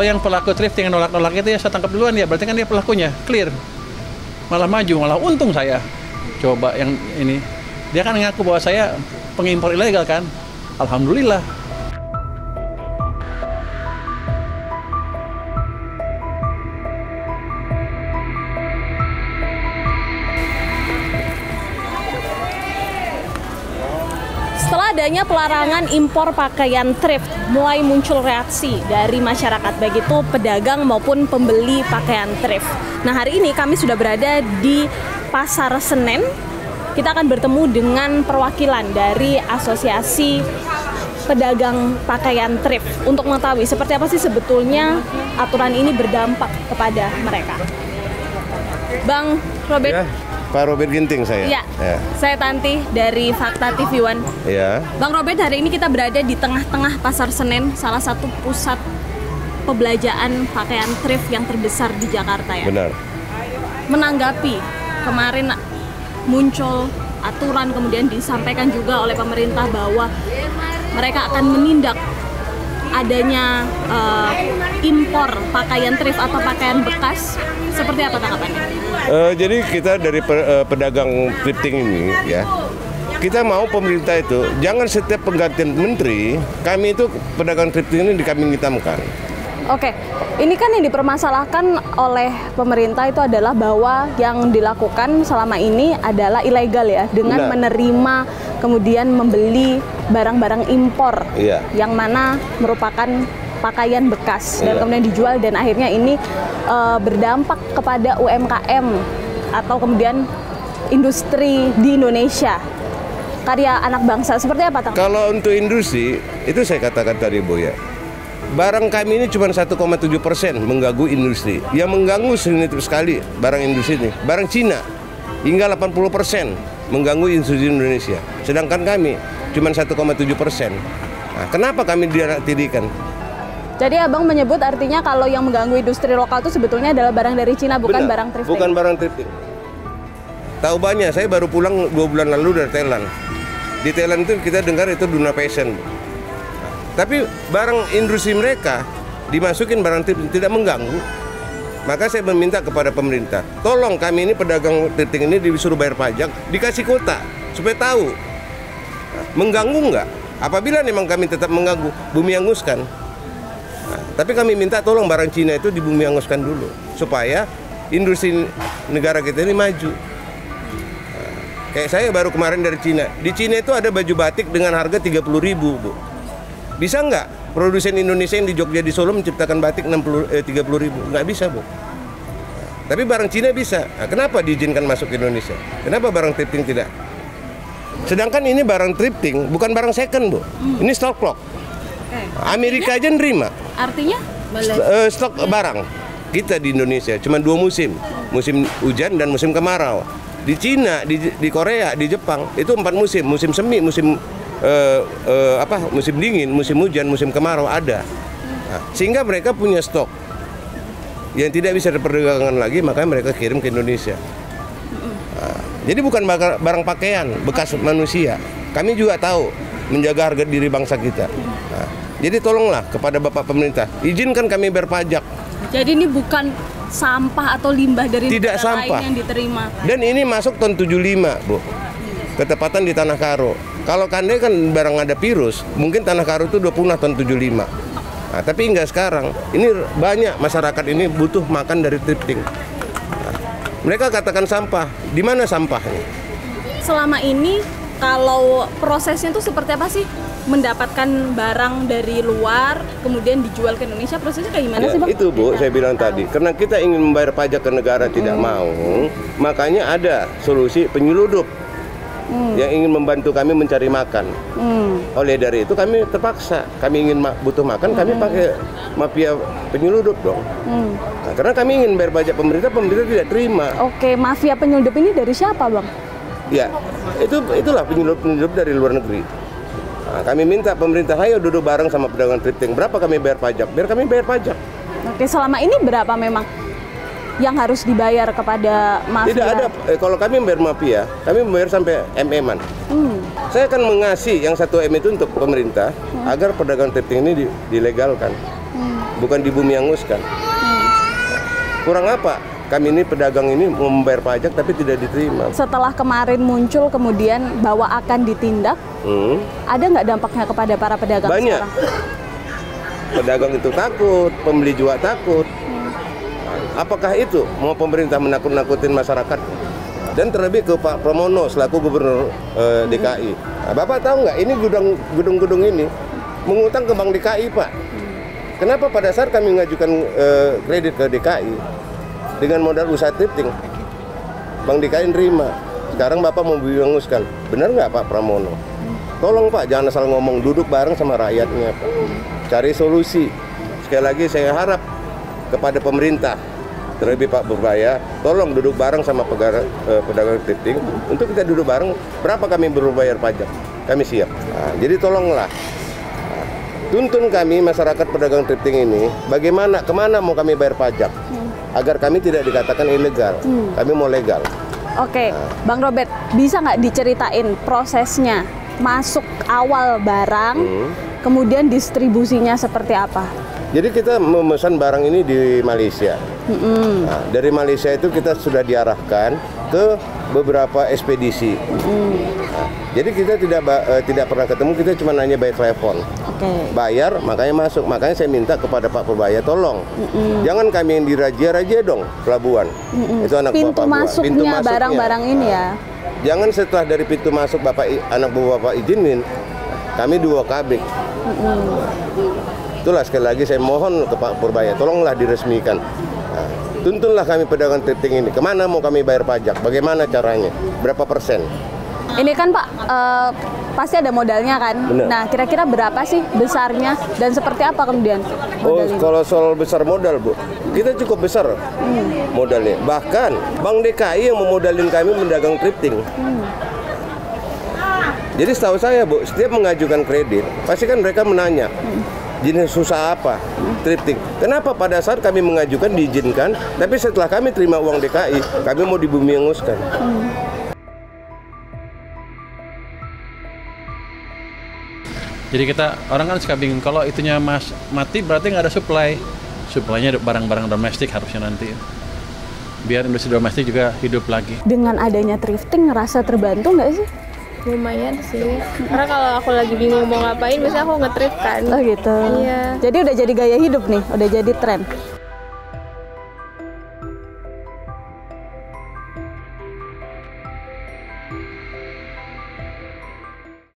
yang pelaku thrifting yang nolak-nolak itu ya saya tangkap duluan ya, berarti kan dia pelakunya, clear. Malah maju, malah untung saya. Coba yang ini, dia kan ngaku bahwa saya pengimpor ilegal kan, alhamdulillah. Setelah adanya pelarangan impor pakaian thrift, mulai muncul reaksi dari masyarakat, baik itu pedagang maupun pembeli pakaian thrift. Nah, hari ini kami sudah berada di Pasar Senen. Kita akan bertemu dengan perwakilan dari Asosiasi Pedagang Pakaian Thrift untuk mengetahui seperti apa sih sebetulnya aturan ini berdampak kepada mereka. Bang Robert. Ya. Pak Robert Ginting saya. Ya, saya Tanti dari Fakta TV One. Ya. Bang Robert, hari ini kita berada di tengah-tengah Pasar Senen, salah satu pusat pembelanjaan pakaian thrift yang terbesar di Jakarta ya. Benar. Menanggapi kemarin muncul aturan, kemudian disampaikan juga oleh pemerintah bahwa mereka akan menindak adanya impor pakaian thrift atau pakaian bekas. Seperti apa tanggapannya? Jadi kita dari pedagang thrifting ini ya, kita mau pemerintah itu jangan setiap penggantian menteri, kami itu pedagang thrifting ini dikambing hitamkan. Oke, ini kan yang dipermasalahkan oleh pemerintah itu adalah bahwa yang dilakukan selama ini adalah ilegal ya, dengan menerima kemudian membeli barang-barang impor yang mana merupakan pakaian bekas dan kemudian dijual, dan akhirnya ini berdampak kepada UMKM atau kemudian industri di Indonesia, karya anak bangsa. Seperti apa, Tang? Kalau untuk industri, itu saya katakan tadi Bu ya, barang kami ini cuma 1,7% mengganggu industri. Yang mengganggu sedikit sekali barang industri ini, barang Cina hingga 80% mengganggu industri Indonesia. Sedangkan kami cuma 1,7%. Nah, kenapa kami didirikan? Jadi abang menyebut artinya kalau yang mengganggu industri lokal itu sebetulnya adalah barang dari Cina, bukan barang thrifting. Bukan barang thrifting. Tahu banyak, saya baru pulang 2 bulan lalu dari Thailand. Di Thailand itu kita dengar itu Duna Fashion. Tapi barang industri mereka dimasukin barang thrifting tidak mengganggu. Maka saya meminta kepada pemerintah, tolong kami ini pedagang thrifting ini disuruh bayar pajak, dikasih kuota supaya tahu mengganggu nggak. Apabila memang kami tetap mengganggu, bumi hanguskan. Tapi kami minta tolong barang Cina itu dibumi hanguskan dulu supaya industri negara kita ini maju. Kayak saya baru kemarin dari Cina. Di Cina itu ada baju batik dengan harga 30.000, Bu. Bisa nggak produsen Indonesia yang di Jogja di Solo menciptakan batik 30.000? Nggak bisa, Bu. Tapi barang Cina bisa. Nah, kenapa diizinkan masuk ke Indonesia? Kenapa barang thrifting tidak? Sedangkan ini barang thrifting, bukan barang second, Bu. Ini stock clock. Amerika aja nerima. Artinya? Stok barang kita di Indonesia cuma 2 musim, musim hujan dan musim kemarau. Di Cina, di Korea, di Jepang itu 4 musim, musim semi, musim musim dingin, musim hujan, musim kemarau ada. Nah, sehingga mereka punya stok yang tidak bisa diperdagangkan lagi, makanya mereka kirim ke Indonesia. Nah, jadi bukan barang pakaian bekas manusia. Kami juga tahu menjaga harga diri bangsa kita. Nah, jadi tolonglah kepada Bapak pemerintah, izinkan kami bayar pajak. Jadi ini bukan sampah atau limbah dari tidak negara sampah lain yang diterima. Dan ini masuk tahun 75, Bu. Ketepatan di Tanah Karo. Kalau kandai kan barang ada virus, mungkin Tanah Karo itu udah punah tahun 75. Nah, tapi enggak sekarang. Ini banyak masyarakat ini butuh makan dari thrifting. Nah, mereka katakan sampah. Di mana sampahnya? Selama ini kalau prosesnya itu seperti apa sih? Mendapatkan barang dari luar kemudian dijual ke Indonesia, prosesnya kayak gimana sih, Bang? Itu, Bu, saya bilang tadi, karena kita ingin membayar pajak ke negara tidak mau, makanya ada solusi penyeludup yang ingin membantu kami mencari makan. Oleh dari itu kami terpaksa, kami ingin butuh makan, kami pakai mafia penyeludup dong. Nah, karena kami ingin bayar pajak pemerintah tidak terima. Oke, mafia penyeludup ini dari siapa, Bang? Ya, itulah penyeludup dari luar negeri. Nah, kami minta pemerintah, ayo duduk bareng sama pedagang thrifting. Berapa kami bayar pajak? Biar kami bayar pajak. Oke, selama ini berapa memang yang harus dibayar kepada mafia? Tidak ada. Kalau kami bayar mafia, kami bayar sampai MM-an. Saya akan mengasih yang 1 M itu untuk pemerintah agar pedagang thrifting ini dilegalkan. bukan dibumi-hanguskan. Kurang apa? Kami ini pedagang ini mau membayar pajak tapi tidak diterima. Setelah kemarin muncul kemudian bahwa akan ditindak, ada nggak dampaknya kepada para pedagang banyak sekarang? Pedagang itu takut, pembeli juga takut. Apakah itu mau pemerintah menakut-nakutin masyarakat? Dan terlebih ke Pak Pramono selaku Gubernur DKI. Nah, Bapak tahu nggak ini gedung-gedung ini mengutang ke Bank DKI, Pak. Kenapa pada saat kami mengajukan kredit ke DKI dengan modal usaha thrifting, Bank DKI nerima. Sekarang Bapak mau bingungkan, benar nggak Pak Pramono? Tolong Pak, jangan asal ngomong, duduk bareng sama rakyatnya, Pak. Cari solusi. Sekali lagi saya harap kepada pemerintah, terlebih Pak Purbaya, tolong duduk bareng sama pedagang thrifting untuk kita duduk bareng. Berapa kami berbayar pajak? Kami siap. Nah, jadi tolonglah. Tuntun kami masyarakat pedagang thrifting ini, bagaimana, kemana mau kami bayar pajak, agar kami tidak dikatakan ilegal, kami mau legal. Oke, Bang Robert, bisa nggak diceritain prosesnya masuk awal barang, kemudian distribusinya seperti apa? Jadi kita memesan barang ini di Malaysia. Nah, dari Malaysia itu kita sudah diarahkan ke beberapa ekspedisi. Nah, jadi kita tidak pernah ketemu, kita cuma hanya by telepon. Bayar, makanya masuk. Makanya saya minta kepada Pak Purbaya, tolong, jangan kami yang dirajia-rajia dong pelabuhan. Itu anak pintu Bapak masuknya barang-barang ini ya. Jangan setelah dari pintu masuk anak Bapak izinin, kami 2 kabik. Itulah sekali lagi saya mohon ke Pak Purbaya, tolonglah diresmikan. Nah, tuntunlah kami pedagang thrifting ini, kemana mau kami bayar pajak, bagaimana caranya, berapa persen. Ini kan Pak, pasti ada modalnya kan? Benar. Nah, kira-kira berapa sih besarnya dan seperti apa kemudian modalnya? Kalau soal besar modal, Bu, kita cukup besar modalnya. Bahkan Bank DKI yang memodalin kami mendagang thrifting. Jadi setahu saya, Bu, setiap mengajukan kredit, pasti kan mereka menanya, jenis usaha apa? Thrifting. Kenapa pada saat kami mengajukan diizinkan, tapi setelah kami terima uang DKI, kami mau dibumi-hanguskan? Jadi orang kan suka bingung, kalau itunya mati berarti nggak ada supply. Supply-nya barang-barang domestik harusnya nanti. Biar industri domestik juga hidup lagi. Dengan adanya thrifting, ngerasa terbantu nggak sih? Lumayan sih, karena kalau aku lagi bingung mau ngapain, biasanya aku nge-thrift kan. Oh gitu. Iya. Jadi udah jadi gaya hidup nih, udah jadi tren.